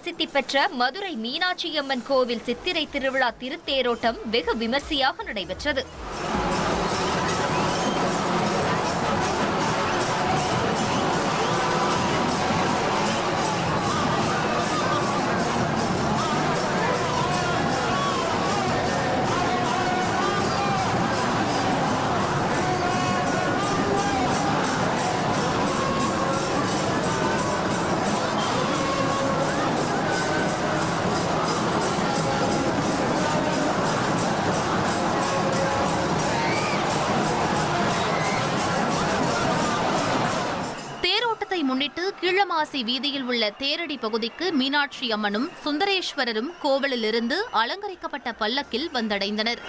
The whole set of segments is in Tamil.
பிரசித்தி பெற்ற மதுரை மீனாட்சியம்மன் கோவில் சித்திரை திருவிழா திருத்தேரோட்டம் வெகு விமர்சையாக நடைபெற்றது. முன்னிட்டு கீழமாசி வீதியில் உள்ள தேரடி பகுதிக்கு மீனாட்சி அம்மனும் சுந்தரேஸ்வரரும் கோவிலிலிருந்து அலங்கரிக்கப்பட்ட பல்லக்கில் வந்தடைந்தனர்.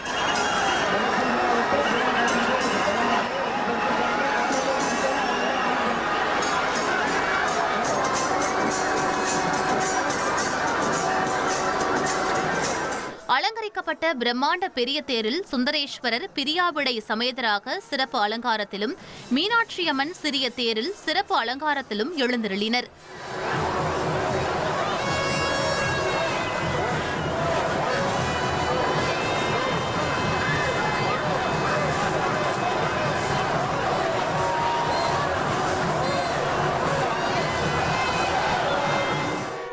அலங்கரிக்கப்பட்ட பிரம்மாண்ட பெரிய தேரில் சுந்தரேஸ்வரர் பிரியாவிடை சமேதராக சிறப்பு அலங்காரத்திலும் மீனாட்சி அம்மன் சிறிய தேரில் சிறப்பு அலங்காரத்திலும் எழுந்தருளினர்.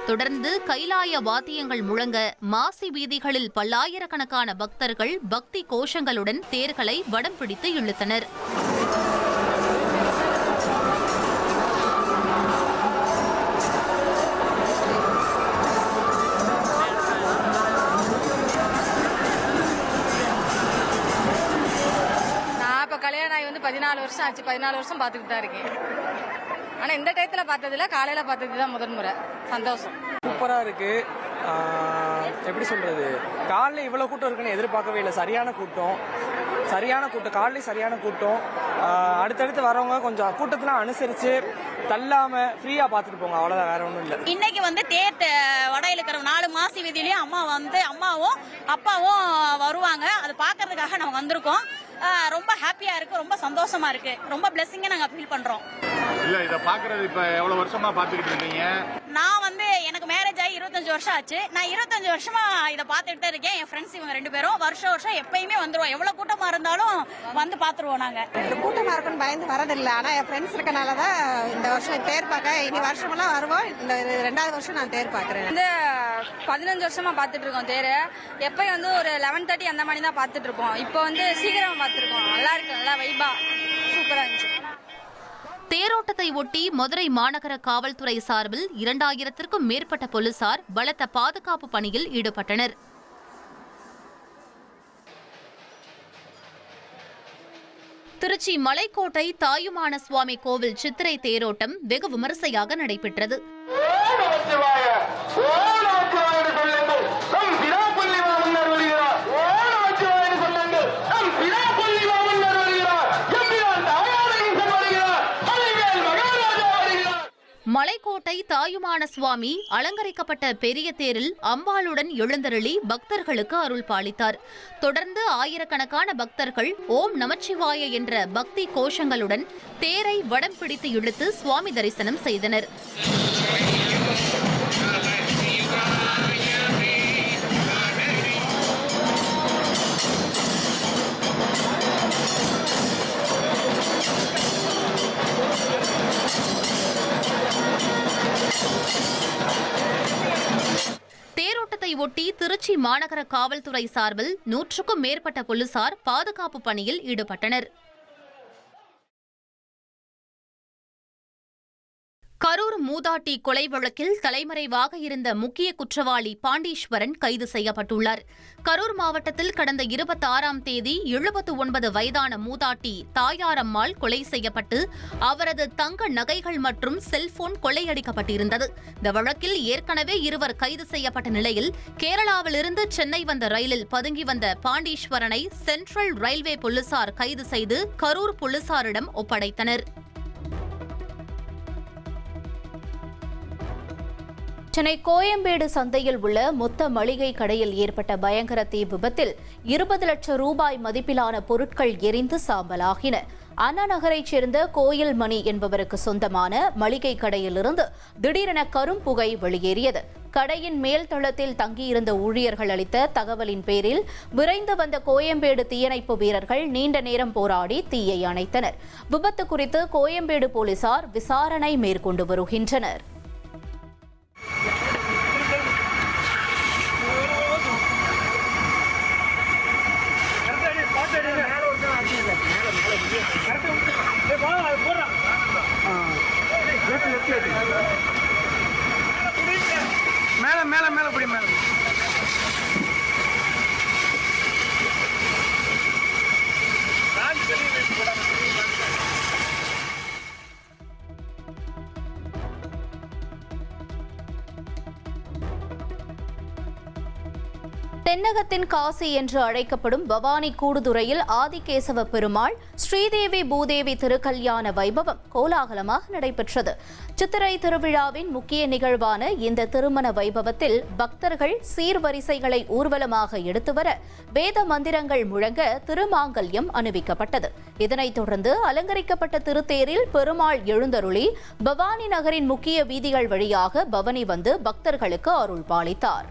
தொடர்ந்து கைலாய வாத்தியங்கள் முழங்க மாசி வீதிகளில் பல்லாயிரக்கணக்கான பக்தர்கள் பக்தி கோஷங்களுடன் தேர்களை வடம் பிடித்து இழுத்தனர். நான் இப்ப கல்யாணம் ஆகி 14 வருஷம் ஆச்சு. 14 வருஷம் பார்த்துக்கிட்டு தான் இருக்கேன். ஆனா இந்த டயத்துல பார்த்ததில்ல, காலையில பார்த்தது தான் முதல் முறை. சந்தோஷம். சூப்பரா இருக்கு. எப்படி சொல்றது, காலைல இவ்வளவு கூட்டம் இருக்குன்னு எதிர்பார்க்கவே இல்லை. சரியான கூட்டம், காலையில சரியான கூட்டம். அடுத்தடுத்து வரவங்க கொஞ்சம் கூட்டத்தெல்லாம் அனுசரிச்சு தள்ளாம ஃப்ரீயா பாத்துட்டு போங்க, அவ்வளவுதான், வேற ஒண்ணும் இல்ல. இன்னைக்கு தேர் வடையில இருக்கிற 4 மாசி வீதியிலயும் அம்மாவும் அப்பாவும் வருவாங்க. அது பாக்குறதுக்காக நாங்க வந்திருக்கோம். ரொம்ப ஹாப்பியா இருக்கு, ரொம்ப சந்தோஷமா இருக்கு, ரொம்ப பிளெஸிங்கா நாங்க ஃபீல் பண்றோம். இல்ல இத பாக்குறது இப்ப எவ்வளவு வருஷமா பாத்துக்கிட்டு இருக்கீங்க? நான் எனக்கு மேரேஜ் ஆகி 25 வருஷம் ஆச்சு. நான் 25 வருஷமா இத பாத்துட்டு தான் இருக்கேன். என் ஃப்ரெண்ட்ஸ் இவங்க 2 பேரும் வருஷம் எப்பயுமே வந்துருவோம். எவ்வளவு கூட்டமா இருந்தாலும் வந்து பாத்துருவோம். நாங்க கூட்டமா இருக்குன்னு பயந்து வரதில்லை. ஆனா என் ஃப்ரெண்ட்ஸ் இருக்கனாலதான் இந்த வருஷம் தேர் பார்க்க, இனி வருஷமெல்லாம் வருவோம். இந்த 2வது வருஷம் நான் தேர் பாக்குறேன். 15 வருஷமா பாத்துட்டு இருக்கோம் தேர். எப்பயும் ஒரு 11:30 அந்த மாதிரி தான் பாத்துட்டு இருப்போம். இப்போ சீக்கிரமா பாத்துருக்கோம். நல்லா இருக்கு, நல்லா வைபா, சூப்பரா இருந்துச்சு. தேரோட்டத்தை ஒட்டி மதுரை மாநகர காவல்துறை சார்பில் 2000த்திற்கும் மேற்பட்ட போலீசார் பலத்த பாதுகாப்பு பணியில் ஈடுபட்டனர். திருச்சி மலைக்கோட்டை தாயுமான சுவாமி கோவில் சித்திரை தேரோட்டம் வெகு விமரிசையாக நடைபெற்றது. மலைக்கோட்டை தாயுமான சுவாமி அலங்கரிக்கப்பட்ட பெரிய தேரில் அம்பாளுடன் எழுந்தருளி பக்தர்களுக்கு அருள் பாலித்தார். தொடர்ந்து ஆயிரக்கணக்கான பக்தர்கள் ஓம் நமச்சிவாய என்ற பக்தி கோஷங்களுடன் தேரை வடம் பிடித்து இழுத்து சுவாமி தரிசனம் செய்தனர். தேரோட்டத்தை ஒட்டி திருச்சி மாநகர காவல்துறை சார்பில் 100க்கும் மேற்பட்ட போலீசார் பாதுகாப்பு பணியில் ஈடுபட்டனர். கரூர் மூதாட்டி கொலை வழக்கில் தலைமறைவாக இருந்த முக்கிய குற்றவாளி பாண்டீஸ்வரன் கைது செய்யப்பட்டுள்ளார். கரூர் மாவட்டத்தில் கடந்த 26ஆம் தேதி 79 வயதான மூதாட்டி தாயாரம்மாள் கொலை செய்யப்பட்டு அவரது தங்க நகைகள் மற்றும் செல்போன் கொள்ளையடிக்கப்பட்டிருந்தது. இந்த வழக்கில் ஏற்கனவே 2 கைது செய்யப்பட்ட நிலையில் கேரளாவிலிருந்து சென்னை வந்த ரயிலில் பதுங்கி வந்த பாண்டீஸ்வரனை சென்ட்ரல் ரயில்வே போலீசார் கைது செய்து கரூர் போலீசாரிடம் ஒப்படைத்தனர். சென்னை கோயம்பேடு சந்தையில் உள்ள மொத்த மளிகை கடையில் ஏற்பட்ட பயங்கர தீ விபத்தில் 20 லட்சம் ரூபாய் மதிப்பிலான பொருட்கள் எரிந்து சாம்பலாகின. அண்ணா நகரைச் சேர்ந்த கோயில் மணி என்பவருக்கு சொந்தமான மளிகை கடையிலிருந்து திடீரென கரும்புகை வெளியேறியது. கடையின் மேல் தளத்தில் தங்கியிருந்த ஊழியர்கள் அளித்த தகவலின் பேரில் விரைந்து வந்த கோயம்பேடு தீயணைப்பு வீரர்கள் நீண்ட நேரம் போராடி தீயை அணைத்தனர். விபத்து குறித்து கோயம்பேடு போலீசார் விசாரணை மேற்கொண்டு வருகின்றனர். மேல மேல மேல படி மேல தென்னகத்தின் காசி என்று அழைக்கப்படும் பவானி கூடுதுறையில் ஆதிகேசவ பெருமாள் ஸ்ரீதேவி பூதேவி திருக்கல்யாண வைபவம் கோலாகலமாக நடைபெற்றது. சித்திரை திருவிழாவின் முக்கிய நிகழ்வான இந்த திருமண வைபவத்தில் பக்தர்கள் சீர்வரிசைகளை ஊர்வலமாக எடுத்து வர வேத மந்திரங்கள் முழங்க திருமாங்கல்யம் அணிவிக்கப்பட்டது. இதனைத் தொடர்ந்து அலங்கரிக்கப்பட்ட திருத்தேரில் பெருமாள் எழுந்தருளி பவானி நகரின் முக்கிய வீதிகள் வழியாக பவனி வந்து பக்தர்களுக்கு அருள் பாலித்தார்.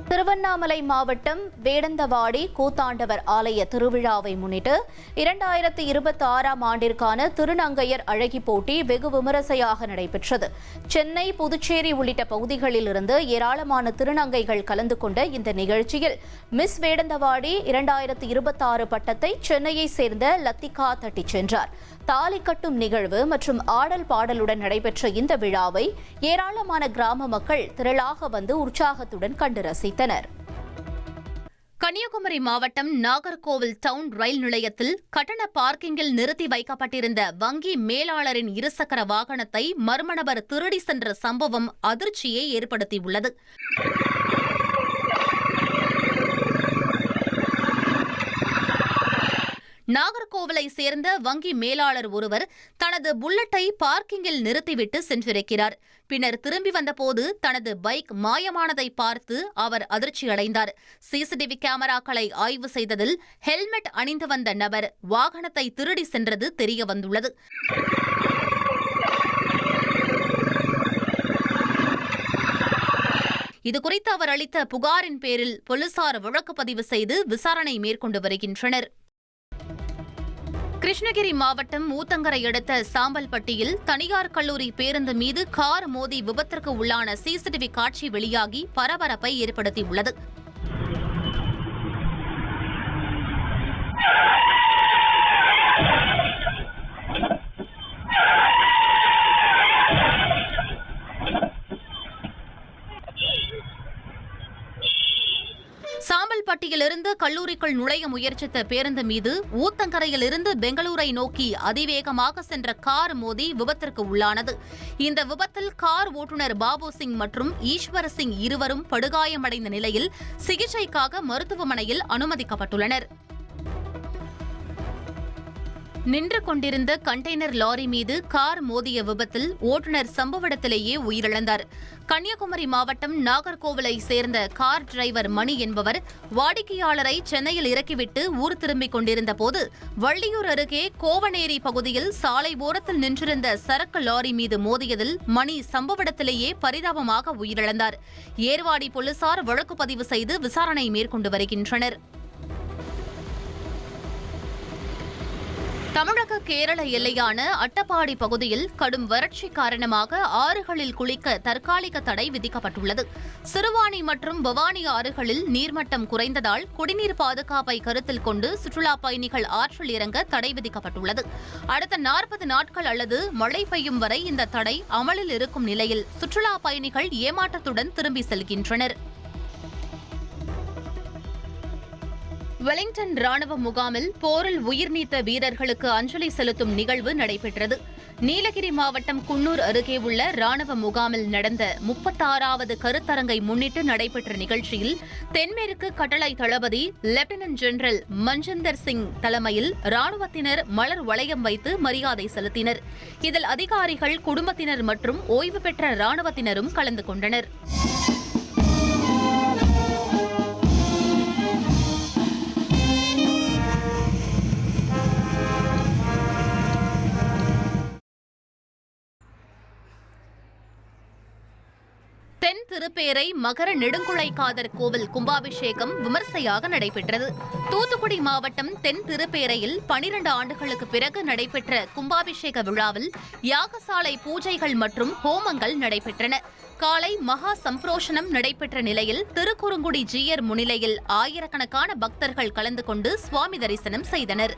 திருவண்ணாமலை மாவட்டம் வேடந்தவாடி கூத்தாண்டவர் ஆலய திருவிழாவை முன்னிட்டு 2026ஆம் ஆண்டிற்கான திருநங்கையர் அழகி போட்டி வெகு விமரிசையாக நடைபெற்றது. சென்னை, புதுச்சேரி உள்ளிட்ட பகுதிகளில் இருந்து ஏராளமான திருநங்கைகள் கலந்து கொண்ட இந்த நிகழ்ச்சியில் மிஸ் வேடந்தவாடி 2026 பட்டத்தை சென்னையை சேர்ந்த லத்திகா தட்டிச் சென்றார். தாலி கட்டும் நிகழ்வு மற்றும் ஆடல் பாடலுடன் நடைபெற்ற இந்த விழாவை ஏராளமான கிராம மக்கள் திரளாக வந்து உற்சாகத்துடன் கண்டு ரசித்தனர். கன்னியாகுமரி மாவட்டம் நாகர்கோவில் டவுன் ரயில் நிலையத்தில் கட்டண பார்க்கிங்கில் நிறுத்தி வைக்கப்பட்டிருந்த வங்கி மேலாளரின் இருசக்கர வாகனத்தை மர்ம நபர் திருடி சென்ற சம்பவம் அதிர்ச்சியை ஏற்படுத்தியுள்ளது. நாகர்கோவிலை சேர்ந்த வங்கி மேலாளர் ஒருவர் தனது புல்லட்டை பார்க்கிங்கில் நிறுத்திவிட்டு சென்றிருக்கிறார். பின்னர் திரும்பி வந்தபோது தனது பைக் மாயமானதை பார்த்து அவர் அதிர்ச்சியடைந்தார். சிசிடிவி கேமராக்களை ஆய்வு செய்ததில் ஹெல்மெட் அணிந்து வந்த நபர் வாகனத்தை திருடி சென்றது தெரியவந்துள்ளது. இதுகுறித்து அவர் அளித்த புகாரின் பேரில் போலீசார் வழக்கு பதிவு செய்து விசாரணை மேற்கொண்டு வருகின்றனர். கிருஷ்ணகிரி மாவட்டம் ஊத்தங்கரை அடுத்த சாம்பல்பட்டியில் தனியார் கல்லூரி பேருந்து மீது கார் மோதி விபத்திற்கு உள்ளான சிசிடிவி காட்சி வெளியாகி பரபரப்பை ஏற்படுத்தியுள்ளது. சாம்பல்பட்டியிலிருந்து கல்லூரிக்குள் நுழைய முயற்சித்த பேருந்து மீது ஊத்தங்கரையிலிருந்து பெங்களூரை நோக்கி அதிவேகமாக சென்ற கார் மோதி விபத்திற்கு உள்ளானது. இந்த விபத்தில் கார் ஓட்டுநர் பாபு சிங் மற்றும் ஈஸ்வர் சிங் இருவரும் படுகாயமடைந்த நிலையில் சிகிச்சைக்காக மருத்துவமனையில் அனுமதிக்கப்பட்டுள்ளனர். நின்று கொண்டிருந்த கண்டெய்னர் லாரி மீது கார் மோதிய விபத்தில் ஓட்டுநர் சம்பவ இடத்திலேயே உயிரிழந்தார். கன்னியாகுமரி மாவட்டம் நாகர்கோவிலை சேர்ந்த கார் டிரைவர் மணி என்பவர் வாடிக்கையாளரை சென்னையில் இறக்கிவிட்டு ஊர் திரும்பிக் கொண்டிருந்த போது வள்ளியூர் அருகே கோவனேரி பகுதியில் சாலை ஓரத்தில் நின்றிருந்த சரக்கு லாரி மீது மோதியதில் மணி சம்பவ இடத்திலேயே பரிதாபமாக உயிரிழந்தார். ஏர்வாடி போலீசார் வழக்கு பதிவு செய்து விசாரணை மேற்கொண்டு வருகின்றனர். தமிழக கேரள எல்லையான அட்டப்பாடி பகுதியில் கடும் வறட்சி காரணமாக ஆறுகளில் குளிக்க தற்காலிக தடை விதிக்கப்பட்டுள்ளது. சிறுவாணி மற்றும் பவானி ஆறுகளில் நீர்மட்டம் குறைந்ததால் குடிநீர் பாதுகாப்பை கருத்தில் கொண்டு சுற்றுலாப் பயணிகள் ஆற்றில் இறங்க தடை விதிக்கப்பட்டுள்ளது. அடுத்த 40 நாட்கள் அல்லது மழை பெய்யும் வரை இந்த தடை அமலில் இருக்கும் நிலையில் சுற்றுலாப் பயணிகள் ஏமாற்றத்துடன் திரும்பி செல்கின்றனர். வெலிங்டன் ராணுவ முகாமில் போரில் உயிர் நீத்த வீரர்களுக்கு அஞ்சலி செலுத்தும் நிகழ்வு நடைபெற்றது. நீலகிரி மாவட்டம் குன்னூர் அருகே உள்ள ராணுவ முகாமில் நடந்த 36வது கருத்தரங்கை முன்னிட்டு நடைபெற்ற நிகழ்ச்சியில் தென்மேற்கு கட்டளை தளபதி லெப்டினன்ட் ஜெனரல் மஞ்சிந்தர் சிங் தலைமையில் ராணுவத்தினர் மலர் வளையம் வைத்து மரியாதை செலுத்தினர். இதில் அதிகாரிகள், குடும்பத்தினர் மற்றும் ஓய்வு பெற்ற ராணுவத்தினரும் கலந்து கொண்டனர். தென் திருப்பேரை மகர நெடுங்குழைக்காதர் கோவில் கும்பாபிஷேகம் விமர்சையாக நடைபெற்றது. தூத்துக்குடி மாவட்டம் தென் திருப்பேரையில் 12 ஆண்டுகளுக்கு பிறகு நடைபெற்ற கும்பாபிஷேக விழாவில் யாகசாலை பூஜைகள் மற்றும் ஹோமங்கள் நடைபெற்றன. காலை மகா சம்பிரோஷனம் நடைபெற்ற நிலையில் திருக்குறுங்குடி ஜீயர் முன்னிலையில் ஆயிரக்கணக்கான பக்தர்கள் கலந்து கொண்டு சுவாமி தரிசனம் செய்தனர்.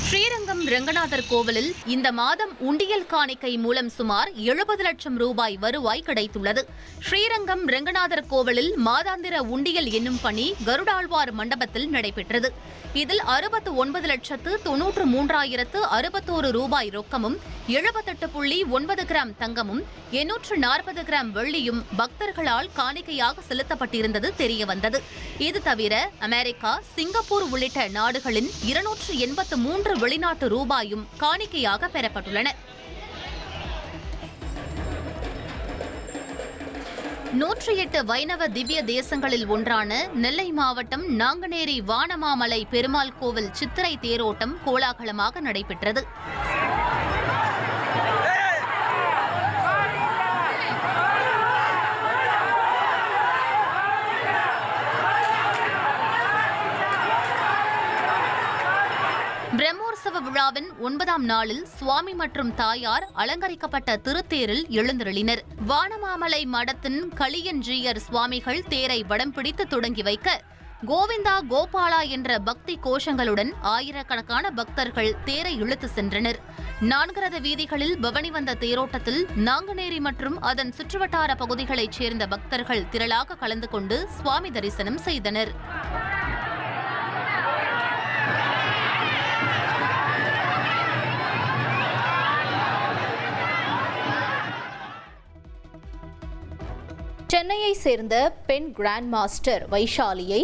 ஸ்ரீரங்கம் ரங்கநாதர் கோவிலில் இந்த மாதம் உண்டியல் காணிக்கை மூலம் சுமார் 70 லட்சம் ரூபாய் வருவாய் கிடைத்துள்ளது. ஸ்ரீரங்கம் ரங்கநாதர் கோவிலில் மாதாந்திர உண்டியல் என்னும் பணி கருடாழ்வார் மண்டபத்தில் நடைபெற்றது. இதில் 69,93,061 ரூபாய் ரொக்கமும் 78.9 கிராம் தங்கமும் 840 கிராம் வெள்ளியும் பக்தர்களால் காணிக்கையாக செலுத்தப்பட்டிருந்தது தெரியவந்தது. இது தவிர அமெரிக்கா, சிங்கப்பூர் உள்ளிட்ட நாடுகளின் 283 வெளிநாட்டு ரூபாயும் காணிக்கையாக பெறப்பட்டுள்ளன. 108 வைணவ திவ்ய தேசங்களில் ஒன்றான நெல்லை மாவட்டம் நாங்குநேரி வானமாமலை பெருமாள் கோவில் சித்திரை தேரோட்டம் கோலாகலமாக நடைபெற்றது. பிரம்மோற்சவ விழாவின் 9ஆம் நாளில் சுவாமி மற்றும் தாயார் அலங்கரிக்கப்பட்ட திருத்தேரில் எழுந்தருளினர். வானமாமலை மடத்தின் களியன்ஜீயர் சுவாமிகள் தேரை வடம் பிடித்து தொடங்கி வைக்க கோவிந்தா கோபாலா என்ற பக்தி கோஷங்களுடன் ஆயிரக்கணக்கான பக்தர்கள் தேரை இழுத்து சென்றனர். 4 ரத வீதிகளில் பவனி வந்த தேரோட்டத்தில் நாங்குநேரி மற்றும் அதன் சுற்றுவட்டார பகுதிகளைச் சேர்ந்த பக்தர்கள் திரளாக கலந்து கொண்டு சுவாமி தரிசனம் செய்தனர். சென்னையை சேர்ந்த பெண் கிராண்ட் மாஸ்டர் வைஷாலியை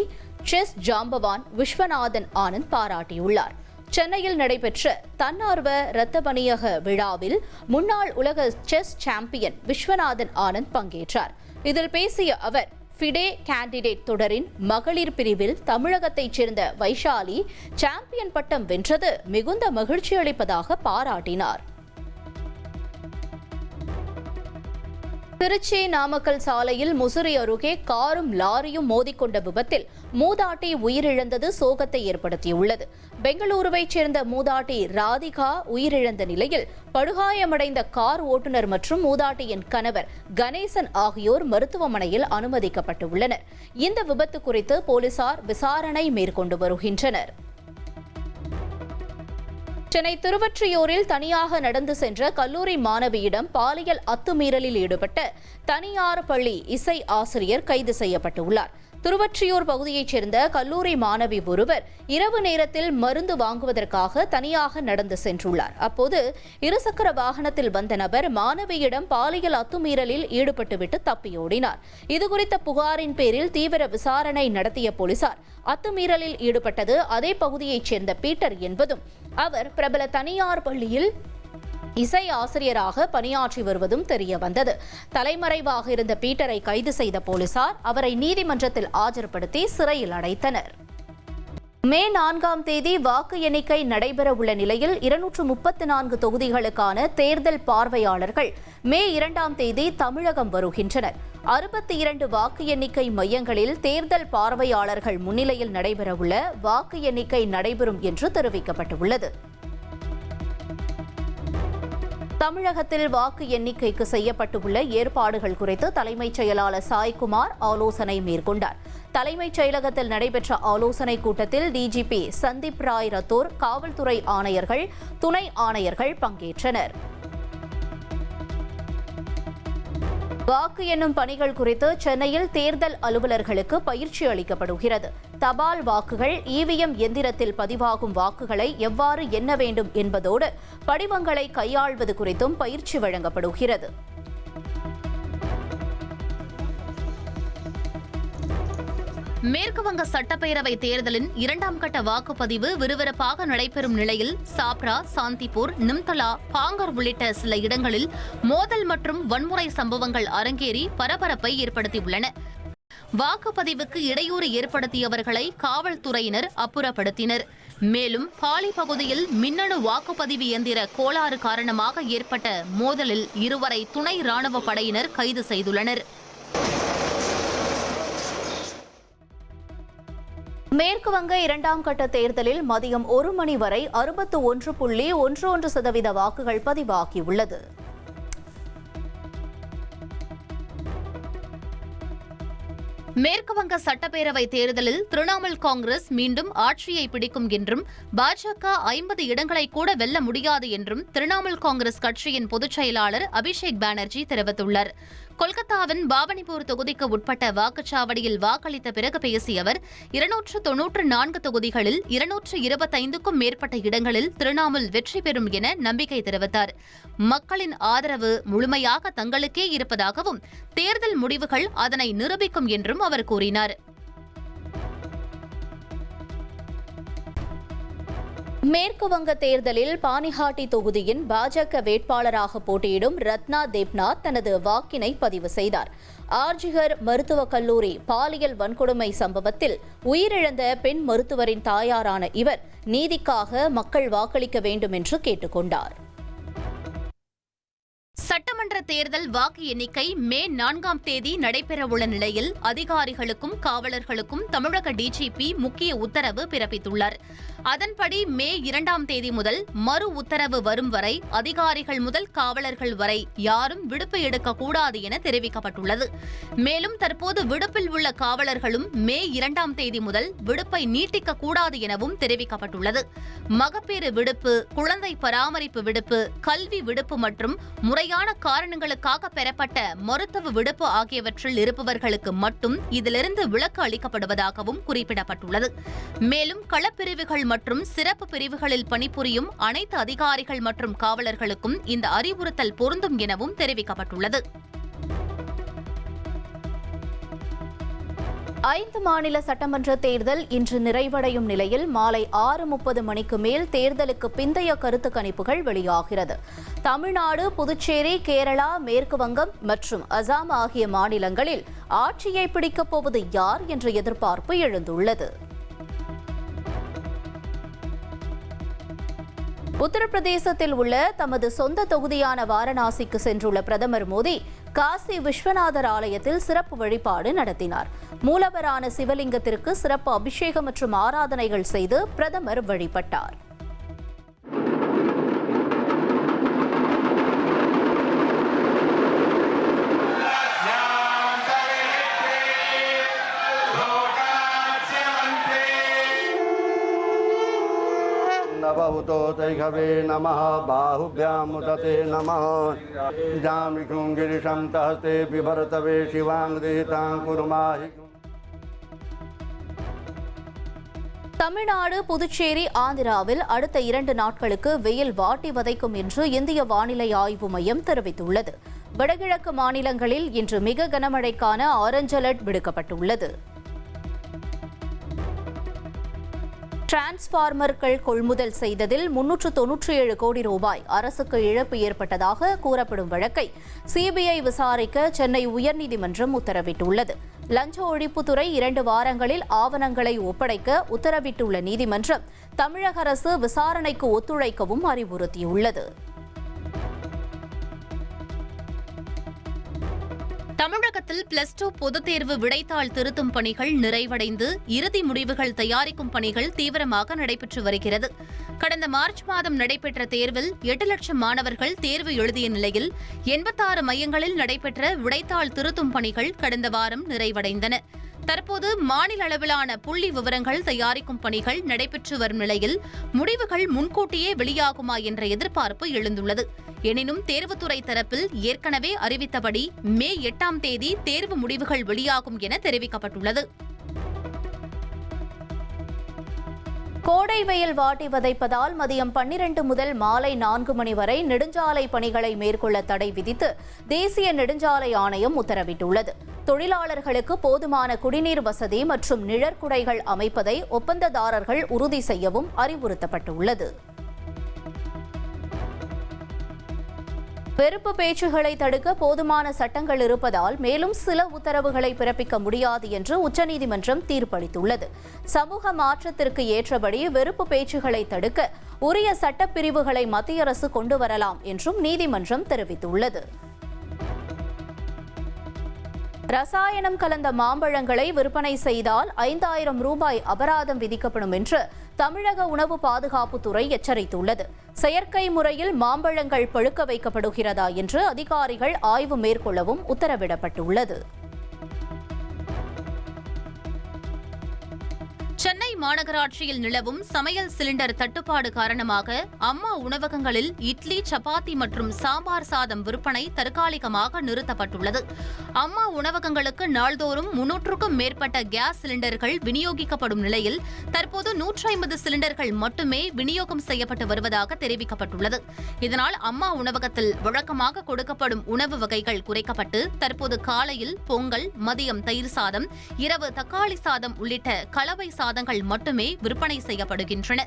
செஸ் ஜாம்பவான் விஸ்வநாதன் ஆனந்த் பாராட்டியுள்ளார். சென்னையில் நடைபெற்ற தன்னார்வ இரத்த பணியக விழாவில் முன்னாள் உலக செஸ் சாம்பியன் விஸ்வநாதன் ஆனந்த் பங்கேற்றார். இதில் பேசிய அவர், ஃபிடே கேண்டிடேட் தொடரின் மகளிர் பிரிவில் தமிழகத்தைச் சேர்ந்த வைஷாலி சாம்பியன் பட்டம் வென்றது மிகுந்த மகிழ்ச்சி அளிப்பதாக பாராட்டினார். திருச்சி நாமக்கல் சாலையில் முசிறி அருகே காரும் லாரியும் மோதிக்கொண்ட விபத்தில் மூதாட்டி உயிரிழந்தது சோகத்தை ஏற்படுத்தியுள்ளது. பெங்களூருவைச் சேர்ந்த மூதாட்டி ராதிகா உயிரிழந்த நிலையில் படுகாயமடைந்த கார் ஓட்டுநர் மற்றும் மூதாட்டியின் கணவர் கணேசன் ஆகியோர் மருத்துவமனையில் அனுமதிக்கப்பட்டுள்ளனர். இந்த விபத்து குறித்து போலீசார் விசாரணை மேற்கொண்டு வருகின்றனர். சென்னை திருவொற்றியூரில் தனியாக நடந்து சென்ற கல்லூரி மாணவியிடம் பாலியல் அத்துமீறலில் ஈடுபட்ட தனியார் பள்ளி இசை ஆசிரியர் கைது செய்யப்பட்டுள்ளார். திருவொற்றியூர் பகுதியைச் சேர்ந்த கல்லூரி மாணவி ஒருவர் இரவு நேரத்தில் மருந்து வாங்குவதற்காக தனியாக நடந்து சென்றுள்ளார். அப்போது இருசக்கர வாகனத்தில் வந்த நபர் மாணவியிடம் பாலியல் அத்துமீறலில் ஈடுபட்டுவிட்டு தப்பியோடினார். இதுகுறித்த புகாரின் பேரில் தீவிர விசாரணை நடத்திய போலீசார் அத்துமீறலில் ஈடுபட்டது அதே பகுதியைச் சேர்ந்த பீட்டர் என்பதும் அவர் பிரபல தனியார் பள்ளியில் இசை ஆசிரியராக பணியாற்றி வருவதும் தெரிய வந்தது. தலைமறைவாக இருந்த பீட்டரை கைது செய்த போலீசார் அவரை நீதிமன்றத்தில் ஆஜர்படுத்தி சிறையில் அடைத்தனர். மே 4ஆம் தேதி வாக்கு எண்ணிக்கை நடைபெறவுள்ள நிலையில் 234 தொகுதிகளுக்கான தேர்தல் பார்வையாளர்கள் மே 2ஆம் தேதி தமிழகம் வருகின்றனர். 62 வாக்கு எண்ணிக்கை மையங்களில் தேர்தல் பார்வையாளர்கள் முன்னிலையில் நடைபெறவுள்ள வாக்கு எண்ணிக்கை நடைபெறும் என்று தெரிவிக்கப்பட்டுள்ளது. தமிழகத்தில் வாக்கு எண்ணிக்கைக்கு செய்யப்பட்டுள்ள ஏற்பாடுகள் குறித்து தலைமைச் செயலாளர் சாய்குமார் ஆலோசனை மேற்கொண்டார். தலைமைச் செயலகத்தில் நடைபெற்ற ஆலோசனைக் கூட்டத்தில் டிஜிபி சந்தீப் ராய் ரத்தோர், காவல்துறை ஆணையர்கள், துணை ஆணையர்கள் பங்கேற்றனர். வாக்கு எண்ணும் பணிகள் குறித்து சென்னையில் தேர்தல் அலுவலர்களுக்கு பயிற்சி அளிக்கப்படுகிறது. தபால் வாக்குகள் இவிஎம் எந்திரத்தில் பதிவாகும் வாக்குகளை எவ்வாறு எண்ண வேண்டும் என்பதோடு படிவங்களை கையாள்வது குறித்தும் பயிற்சி வழங்கப்படுகிறது. மேற்குவங்க சட்டப்பேரவை தேர்தலின் 2ஆம் கட்ட வாக்குப்பதிவு விறுவிறுப்பாக நடைபெறும் நிலையில் சாப்ரா, சாந்திப்பூர், நிம்தலா, பாங்கர் உள்ளிட்ட சில இடங்களில் மோதல் மற்றும் வன்முறை சம்பவங்கள் அரங்கேறி பரபரப்பை ஏற்படுத்தியுள்ளன. வாக்குப்பதிவுக்கு இடையூறு ஏற்படுத்தியவர்களை காவல்துறையினர் அப்புறப்படுத்தினர். மேலும் பாலி பகுதியில் மின்னணு வாக்குப்பதிவு இயந்திர கோளாறு காரணமாக ஏற்பட்ட மோதலில் 2 துணை ராணுவ படையினர் கைது செய்துள்ளனர். மேற்குவங்க 2ஆம் கட்ட தேர்தலில் மதியம் 1 மணி வரை 61.11% வாக்குகள் பதிவாகியுள்ளது. மேற்குவங்க சட்டப்பேரவை தேர்தலில் திரிணாமுல் காங்கிரஸ் மீண்டும் ஆட்சியை பிடிக்கும் என்றும் பாஜக 50 இடங்களை கூட வெல்ல முடியாது என்றும் திரிணாமுல் காங்கிரஸ் கட்சியின் பொதுச் செயலாளர் அபிஷேக் பானர்ஜி தெரிவித்துள்ளார். கொல்கத்தாவின் பாபனிபூர் தொகுதிக்கு உட்பட்ட வாக்குச்சாவடியில் வாக்களித்த பிறகு பேசிய அவர் 294 தொகுதிகளில் 225க்கும் மேற்பட்ட இடங்களில் திரிணாமுல் வெற்றி பெறும் என நம்பிக்கை தெரிவித்தார். மக்களின் ஆதரவு முழுமையாக தங்களுக்கே இருப்பதாகவும் தேர்தல் முடிவுகள் அதனை நிரூபிக்கும் என்றும் அவர் கூறினார். மேற்கு வங்க தேர்தலில் பானிஹாட்டி தொகுதியின் பாஜக வேட்பாளராக போட்டியிடும் ரத்னா தேப்நாத் தனது வாக்கினை பதிவு செய்தார். ஆர்ஜிகர் மருத்துவக் கல்லூரி பாலியல் வன்கொடுமை சம்பவத்தில் உயிரிழந்த பெண் மருத்துவரின் தாயாரான இவர் நீதிக்காக மக்கள் வாக்களிக்க வேண்டும் என்று கேட்டுக் கொண்டார். சட்டமன்ற தேர்தல் வாக்கு எண்ணிக்கை மே 4ஆம் தேதி நடைபெறவுள்ள நிலையில் அதிகாரிகளுக்கும் காவலர்களுக்கும் தமிழக டிஜிபி முக்கிய உத்தரவு பிறப்பித்துள்ளார். அதன்படி மே 2ஆம் தேதி முதல் மறு உத்தரவு வரும் வரை அதிகாரிகள் முதல் காவலர்கள் வரை யாரும் விடுப்பு எடுக்கக்கூடாது என தெரிவிக்கப்பட்டுள்ளது. மேலும் தற்போது விடுப்பில் உள்ள காவலர்களும் மே 2ஆம் தேதி முதல் விடுப்பை நீட்டிக்கக்கூடாது எனவும் தெரிவிக்கப்பட்டுள்ளது. மகப்பேறு விடுப்பு, குழந்தை பராமரிப்பு விடுப்பு, கல்வி விடுப்பு மற்றும் முறையான காரணங்களுக்காக பெறப்பட்ட மருத்துவ விடுப்பு ஆகியவற்றில் இருப்பவர்களுக்கு மட்டும் இதிலிருந்து விலக்கு அளிக்கப்படுவதாகவும் குறிப்பிடப்பட்டுள்ளது. மேலும் களப்பிரிவுகள் மற்றும் சிறப்பு பிரிவுகளில் பணிபுரியும் அனைத்து அதிகாரிகள் மற்றும் காவலர்களுக்கும் இந்த அறிவுறுத்தல் பொருந்தும் எனவும் தெரிவிக்கப்பட்டுள்ளது. 5 மாநில சட்டமன்ற தேர்தல் இன்று நிறைவடையும் நிலையில் மாலை 6:30 மணிக்கு மேல் தேர்தலுக்கு பிந்தைய கருத்து கணிப்புகள் வெளியாகிறது. தமிழ்நாடு, புதுச்சேரி, கேரளா, மேற்கு வங்கம் மற்றும் அசாம் ஆகிய மாநிலங்களில் ஆட்சியை பிடிக்கப் போவது யார் என்ற எதிர்பார்ப்பு எழுந்துள்ளது. உத்தரப்பிரதேசத்தில் உள்ள தமது சொந்த தொகுதியான வாரணாசிக்கு சென்றுள்ள பிரதமர் மோடி காசி விஸ்வநாதர் ஆலயத்தில் சிறப்பு வழிபாடு நடத்தினார். மூலவரான சிவலிங்கத்திற்கு சிறப்பு அபிஷேகம் மற்றும் ஆராதனைகள் செய்து பிரதமர் வழிபட்டார். नभूतो तैघवे नमः बाहुभ्यामुदते नमः जामिकुं गिरिशं तहस्ते बिभरतवे शिवाङ्गदेतां कुर्माहि. தமிழ்நாடு, புதுச்சேரி, ஆந்திராவில் அடுத்த 2 நாட்களுக்கு வெயில் வாட்டி வதைக்கும் என்று இந்திய வானிலை ஆய்வு மையம் தெரிவித்துள்ளது. வடகிழக்கு மாநிலங்களில் இன்று மிக கனமழைக்கான ஆரஞ்ச் அலர்ட் விடுக்கப்பட்டுள்ளது. டிரான்ஸ்பார்மர்கள் கொள்முதல் செய்ததில் 397 கோடி ரூபாய் அரசுக்கு இழப்பு ஏற்பட்டதாக கூறப்படும் வழக்கை சிபிஐ விசாரிக்க சென்னை உயர்நீதிமன்றம் உத்தரவிட்டுள்ளது. லஞ்ச ஒழிப்புத்துறை 2 வாரங்களில் ஆவணங்களை ஒப்படைக்க உத்தரவிட்டுள்ள நீதிமன்றம் தமிழக அரசு விசாரணைக்கு ஒத்துழைக்கவும் அறிவுறுத்தியுள்ளது. தமிழகத்தில் +2 பொதுத் தேர்வு விடைத்தாள் திருத்தும் பணிகள் நிறைவடைந்து இறுதி முடிவுகள் தயாரிக்கும் பணிகள் தீவிரமாக நடைபெற்று வருகிறது. கடந்த மார்ச் மாதம் நடைபெற்ற தேர்வில் 8 லட்சம் மாணவர்கள் தேர்வு எழுதிய நிலையில் 86 மையங்களில் நடைபெற்ற விடைத்தாள் திருத்தும் பணிகள் கடந்த வாரம் நிறைவடைந்தன. தற்போது மாநில அளவிலான புள்ளி விவரங்கள் தயாரிக்கும் பணிகள் நடைபெற்று வரும் நிலையில் முடிவுகள் முன்கூட்டியே வெளியாகுமா என்ற எதிர்பார்ப்பு எழுந்துள்ளது. எனினும் தேர்வுத்துறை தரப்பில் ஏற்கனவே அறிவித்தபடி மே 8ஆம் தேதி தேர்வு முடிவுகள் வெளியாகும் என தெரிவிக்கப்பட்டுள்ளது. கோடை வெயில் வாட்டி வதைப்பதால் மதியம் 12 முதல் மாலை 4 மணி வரை நெடுஞ்சாலை பணிகளை மேற்கொள்ள தடை விதித்து தேசிய நெடுஞ்சாலை ஆணையம் உத்தரவிட்டுள்ளது. தொழிலாளர்களுக்கு போதுமான குடிநீர் வசதி மற்றும் நிழற்குடைகள் அமைப்பதை ஒப்பந்ததாரர்கள் உறுதி செய்யவும் அறிவுறுத்தப்பட்டுள்ளது. வெறுப்பு பேச்சுகளை தடுக்க போதுமான சட்டங்கள் இருப்பதால் மேலும் சில உத்தரவுகளை பிறப்பிக்க முடியாது என்று உச்சநீதிமன்றம் தீர்ப்பளித்துள்ளது. சமூக மாற்றத்திற்கு ஏற்றபடி வெறுப்பு பேச்சுகளை தடுக்க உரிய சட்டப்பிரிவுகளை மத்திய அரசு கொண்டு வரலாம் என்றும் நீதிமன்றம் தெரிவித்துள்ளது. ரசாயனம் கலந்த மாம்பழங்களை விற்பனை செய்தால் 5000 ரூபாய் அபராதம் விதிக்கப்படும் என்று தமிழக உணவு பாதுகாப்புத்துறை எச்சரித்துள்ளது. செயற்கை முறையில் மாம்பழங்கள் பழுக்க வைக்கப்படுகிறதா என்று அதிகாரிகள் ஆய்வு மேற்கொள்ளவும் உத்தரவிடப்பட்டுள்ளது. சென்னை மாநகராட்சியில் நிலவும் சமையல் சிலிண்டர் தட்டுப்பாடு காரணமாக அம்மா உணவகங்களில் இட்லி, சப்பாத்தி மற்றும் சாம்பார் சாதம் விற்பனை தற்காலிகமாக நிறுத்தப்பட்டுள்ளது. அம்மா உணவகங்களுக்கு நாள்தோறும் 300க்கும் மேற்பட்ட கேஸ் சிலிண்டர்கள் விநியோகிக்கப்படும் நிலையில் தற்போது 150 சிலிண்டர்கள் மட்டுமே விநியோகம் செய்யப்பட்டு வருவதாக தெரிவிக்கப்பட்டுள்ளது. இதனால் அம்மா உணவகத்தில் வழக்கமாக கொடுக்கப்படும் உணவு வகைகள் குறைக்கப்பட்டு தற்போது காலையில் பொங்கல், மதியம் தயிர் சாதம், இரவு தக்காளி சாதம் உள்ளிட்ட கலவை சாதங்கள் மட்டுமே விற்பனை செய்யப்படுகின்றன.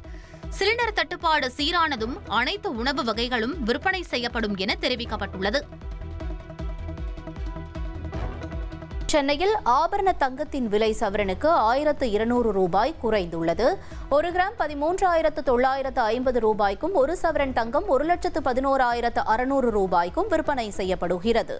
சிலிண்டர் தட்டுப்பாடு சீரானதும் அனைத்து உணவு வகைகளும் விற்பனை செய்யப்படும் என தெரிவிக்கப்பட்டுள்ளது. சென்னையில் ஆபரண தங்கத்தின் விலை சவரனுக்கு 1200 ரூபாய் குறைந்துள்ளது. 1 கிராம் 13,950 ரூபாய்க்கும் 1 சவரன் தங்கம் 1,11,600 ரூபாய்க்கும் விற்பனை செய்யப்படுகிறது.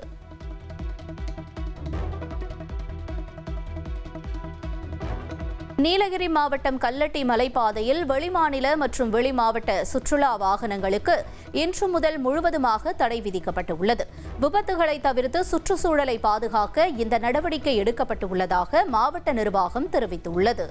நீலகிரி மாவட்டம் கல்லட்டி மலைப்பாதையில் வெளிமாநில மற்றும் வெளிமாவட்ட சுற்றுலா வாகனங்களுக்கு இன்று முதல் முழுவதுமாக தடை விதிக்கப்பட்டுள்ளது. விபத்துகளை தவிர்த்து சுற்றுச்சூழலை பாதுகாக்க இந்த நடவடிக்கை எடுக்கப்பட்டுள்ளதாக மாவட்ட நிர்வாகம் தெரிவித்துள்ளது.